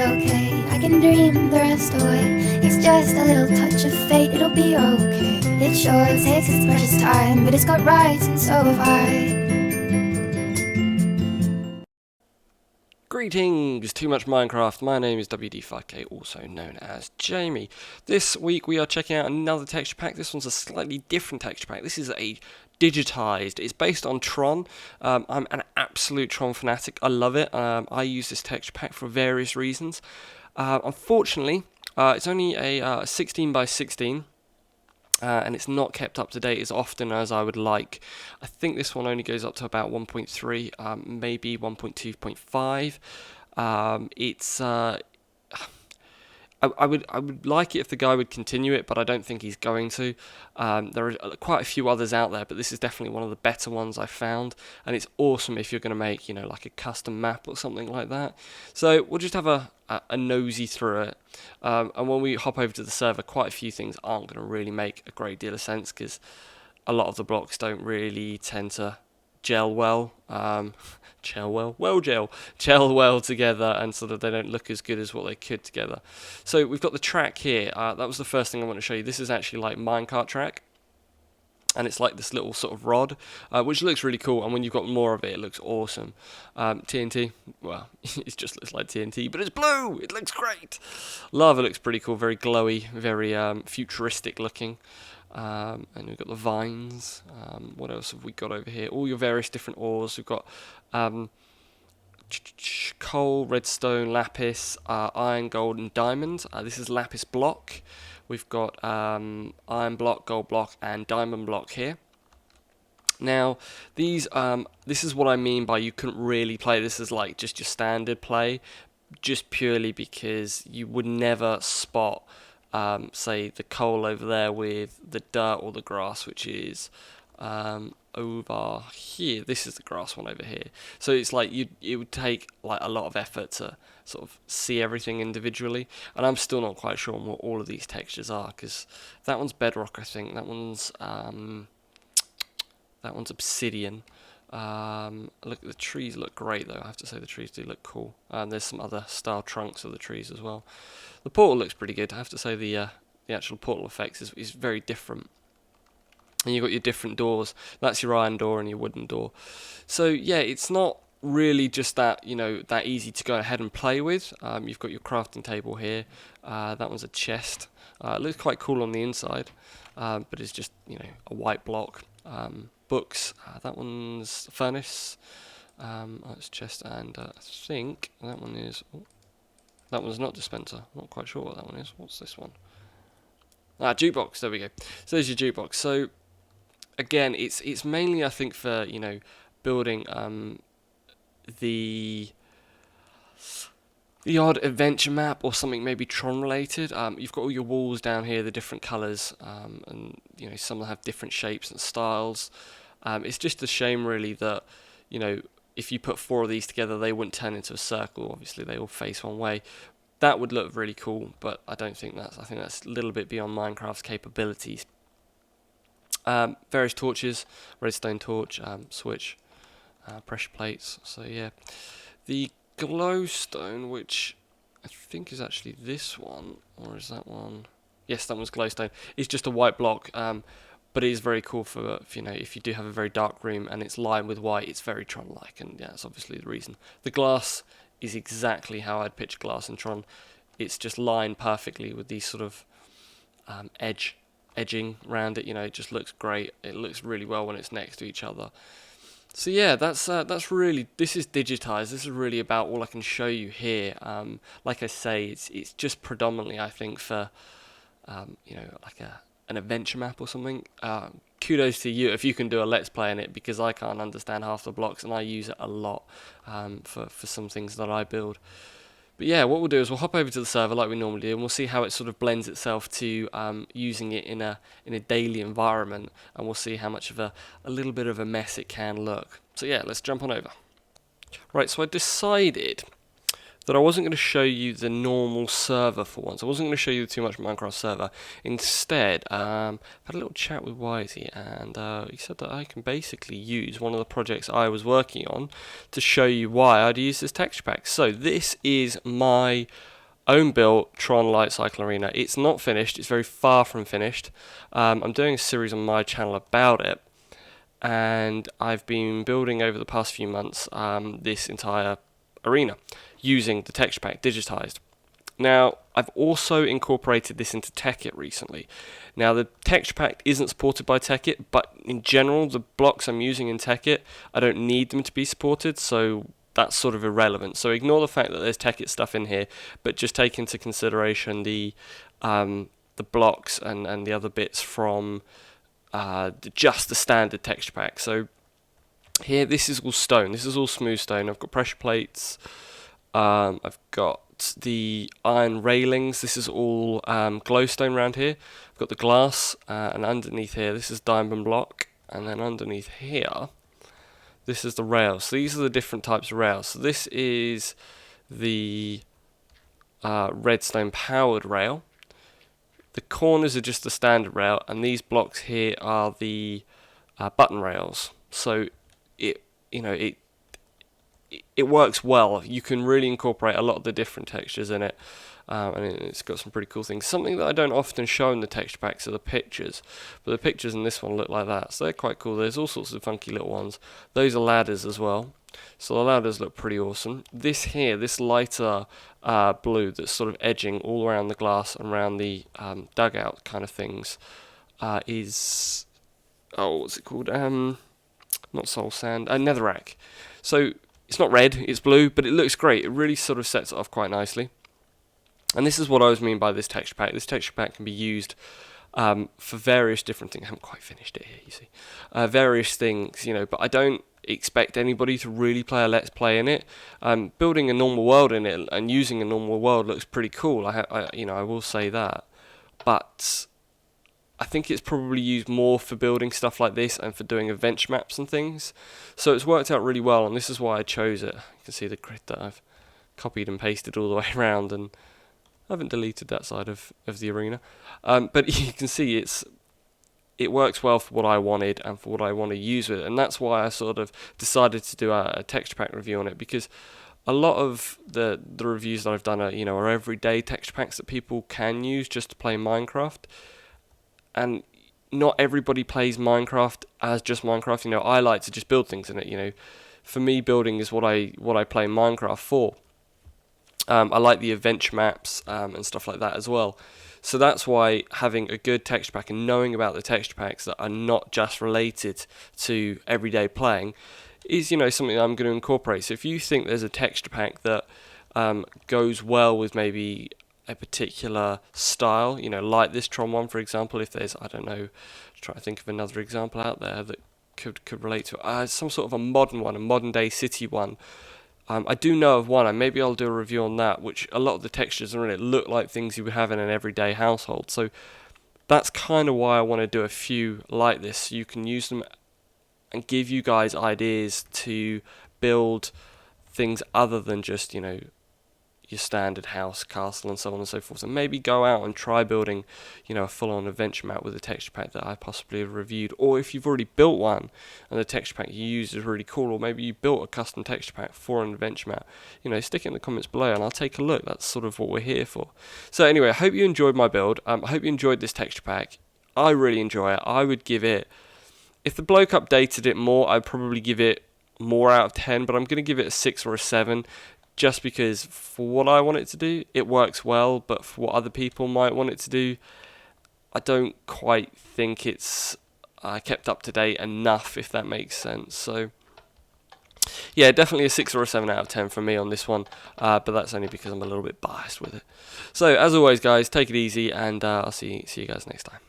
be okay. I can dream the rest away. It's just a little touch of fate, it'll be okay. It sure takes its precious time, but it's got rights and so have I. Greetings, Too Much Minecraft. My name is WD5K, also known as Jamie. This week we are checking out another texture pack. This one's a slightly different texture pack. This is a digitized. It's based on Tron. I'm an absolute Tron fanatic. I love it. I use this texture pack for various reasons. Unfortunately, it's only a 16 by 16. And it's not kept up to date as often as I would like. I think this one only goes up to about 1.3, maybe 1.2.5. I would like it if the guy would continue it, but I don't think he's going to. There are quite a few others out there, but this is definitely one of the better ones I've found, and it's awesome if you're going to make, like a custom map or something like that. So we'll just have a nosy through it, and when we hop over to the server, quite a few things aren't going to really make a great deal of sense because a lot of the blocks don't really tend to gel well. Gel well together, and sort of they don't look as good as what they could together. So we've got the track here. That was the first thing I want to show you. This is actually like minecart track, and it's like this little sort of rod, which looks really cool, and when you've got more of it, it looks awesome. TNT, well, it just looks like TNT, but it's blue! It looks great! Lava looks pretty cool, very glowy, very futuristic looking. And we've got the vines. What else have we got over here? All your various different ores. We've got coal, redstone, lapis, iron, gold, and diamond. This is lapis block. We've got iron block, gold block, and diamond block here. Now, this is what I mean by you couldn't really play this as like just your standard play, just purely because you would never spot say the coal over there with the dirt or the grass, which is over here. This is the grass one over here. So it's like it would take like a lot of effort to sort of see everything individually, and I'm still not quite sure on what all of these textures are, because that one's bedrock, I think. That one's obsidian. Look, the trees look great though. I have to say the trees do look cool. There's some other style trunks of the trees as well. The portal looks pretty good. I have to say the actual portal effects is very different. And you've got your different doors. That's your iron door and your wooden door. So yeah, it's not really just that that easy to go ahead and play with. You've got your crafting table here. That one's a chest. It looks quite cool on the inside, but it's just a white block. Books. That one's furnace. That's chest, and I think that one is. That one's not dispenser. Not quite sure what that one is. What's this one? Jukebox. There we go. So there's your jukebox. So again, it's mainly I think for building the odd adventure map or something maybe Tron related. You've got all your walls down here, the different colours, and some will have different shapes and styles. It's just a shame really that if you put 4 of these together, they wouldn't turn into a circle. Obviously, they all face one way. That would look really cool, but I don't think that's. I think that's a little bit beyond Minecraft's capabilities. Various torches, redstone torch, switch, pressure plates. So yeah, the glowstone, which I think is actually this one, or is that one? Yes, that one's glowstone. It's just a white block. But it is very cool for if you do have a very dark room and it's lined with white, it's very Tron-like, and yeah, that's obviously the reason. The glass is exactly how I'd picture glass in Tron. It's just lined perfectly with these sort of edging around it. It just looks great. It looks really well when it's next to each other. So yeah, that's really, this is digitized. This is really about all I can show you here. Like I say, it's just predominantly I think for like an adventure map or something. Kudos to you if you can do a let's play in it, because I can't understand half the blocks and I use it a lot for some things that I build. But yeah, what we'll do is we'll hop over to the server like we normally do, and we'll see how it sort of blends itself to using it in a daily environment, and we'll see how much of a little bit of a mess it can look. So yeah, let's jump on over. Right, so I decided that I wasn't going to show you the normal server for once. I wasn't going to show you the Too Much Minecraft server. Instead, I had a little chat with Wisey, and he said that I can basically use one of the projects I was working on to show you why I'd use this texture pack. So this is my own built Tron Light Cycle Arena. It's not finished. It's very far from finished. I'm doing a series on my channel about it, and I've been building over the past few months this entire arena using the texture pack Digitized. Now, I've also incorporated this into Tekkit recently. Now, the texture pack isn't supported by Tekkit, but in general, the blocks I'm using in Tekkit, I don't need them to be supported, so that's sort of irrelevant. So ignore the fact that there's Tekkit stuff in here, but just take into consideration the blocks and the other bits from just the standard texture pack. So here, this is all stone. This is all smooth stone. I've got pressure plates. I've got the iron railings. This is all glowstone around here. I've got the glass, and underneath here, this is diamond block. And then underneath here, this is the rails. So these are the different types of rails. So this is the redstone powered rail. The corners are just the standard rail, and these blocks here are the button rails. So it works well. You can really incorporate a lot of the different textures in it, and it's got some pretty cool things. Something that I don't often show in the texture packs are the pictures, but the pictures in this one look like that, so they're quite cool. There's all sorts of funky little ones. Those are ladders as well, so the ladders look pretty awesome. This here, this lighter blue that's sort of edging all around the glass and around the dugout kind of things is, what's it called? Not soul sand, netherrack. So it's not red, it's blue, but it looks great. It really sort of sets it off quite nicely. And this is what I was mean by this texture pack. This texture pack can be used for various different things. I haven't quite finished it here, you see. Various things, but I don't expect anybody to really play a Let's Play in it. Building a normal world in it and using a normal world looks pretty cool. I will say that. But I think it's probably used more for building stuff like this and for doing adventure maps and things. So it's worked out really well, and this is why I chose it. You can see the grid that I've copied and pasted all the way around, and I haven't deleted that side of the arena. But you can see it works well for what I wanted and for what I want to use with it, and that's why I sort of decided to do a texture pack review on it, because a lot of the reviews that I've done are everyday texture packs that people can use just to play Minecraft. And not everybody plays Minecraft as just Minecraft. I like to just build things in it. For me, building is what I play Minecraft for. I like the adventure maps and stuff like that as well. So that's why having a good texture pack and knowing about the texture packs that are not just related to everyday playing is something that I'm going to incorporate. So if you think there's a texture pack that goes well with maybe a particular style, like this Tron one, for example. If there's, I don't know, try to think of another example out there that could relate to some sort of a modern one, a modern day city one. I do know of one, and maybe I'll do a review on that, which a lot of the textures in it look like things you would have in an everyday household. So that's kind of why I want to do a few like this, so you can use them and give you guys ideas to build things other than just, your standard house, castle, and so on and so forth, and maybe go out and try building, a full-on adventure map with a texture pack that I possibly have reviewed. Or if you've already built one and the texture pack you use is really cool, or maybe you built a custom texture pack for an adventure map, stick it in the comments below and I'll take a look. That's sort of what we're here for. So anyway, I hope you enjoyed my build. I hope you enjoyed this texture pack. I really enjoy it. I would give it, if the bloke updated it more, I'd probably give it more out of 10, but I'm going to give it a 6 or a 7. Just because for what I want it to do, it works well, but for what other people might want it to do, I don't quite think it's kept up to date enough, if that makes sense. So, yeah, definitely a 6 or a 7 out of 10 for me on this one, but that's only because I'm a little bit biased with it. So, as always, guys, take it easy, and I'll see you guys next time.